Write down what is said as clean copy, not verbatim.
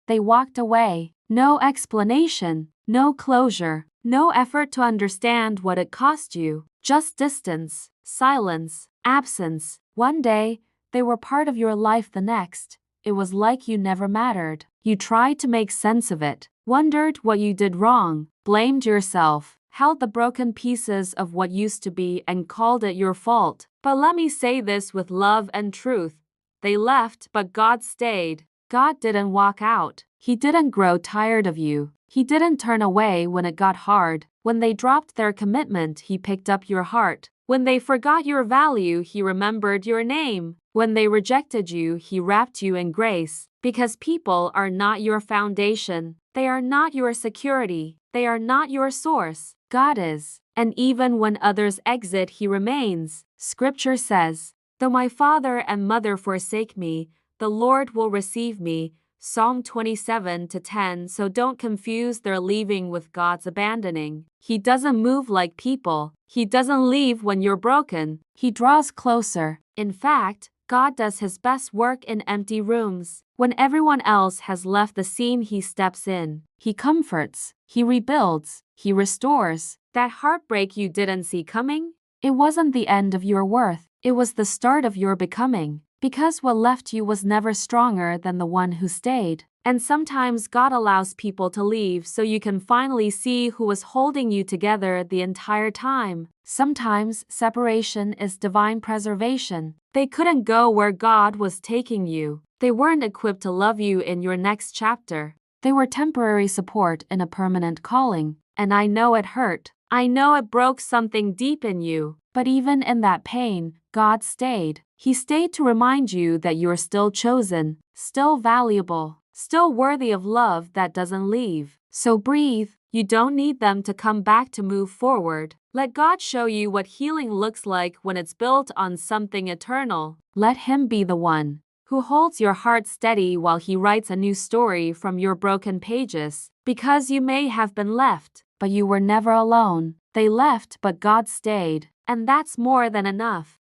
They walked away. No explanation, no closure, no effort to understand what it cost you. Just distance, silence, absence. One day, they were part of your life, the next, it was like you never mattered. You tried to make sense of it, wondered what you did wrong, blamed yourself, held the broken pieces of what used to be and called it your fault. But let me say this with love and truth. They left, but God stayed. God didn't walk out. He didn't grow tired of you. He didn't turn away when it got hard. When they dropped their commitment, He picked up your heart. When they forgot your value, He remembered your name. When they rejected you, He wrapped you in grace. Because people are not your foundation. They are not your security. They are not your source. God is. And even when others exit, He remains. Scripture says, "Though my father and mother forsake me, the Lord will receive me." Psalm 27:10. So don't confuse their leaving with God's abandoning. He doesn't move like people. He doesn't leave when you're broken. He draws closer. In fact, God does His best work in empty rooms. When everyone else has left the scene, He steps in. He comforts. He rebuilds. He restores. That heartbreak you didn't see coming? It wasn't the end of your worth. It was the start of your becoming. Because what left you was never stronger than the one who stayed. And sometimes God allows people to leave so you can finally see who was holding you together the entire time. Sometimes separation is divine preservation. They couldn't go where God was taking you. They weren't equipped to love you in your next chapter. They were temporary support in a permanent calling. And I know it hurt. I know it broke something deep in you. But even in that pain, God stayed. He stayed to remind you that you're still chosen, still valuable, still worthy of love that doesn't leave. So breathe. You don't need them to come back to move forward. Let God show you what healing looks like when it's built on something eternal. Let Him be the one who holds your heart steady while He writes a new story from your broken pages. Because you may have been left, but you were never alone. They left, but God stayed. And that's more than enough.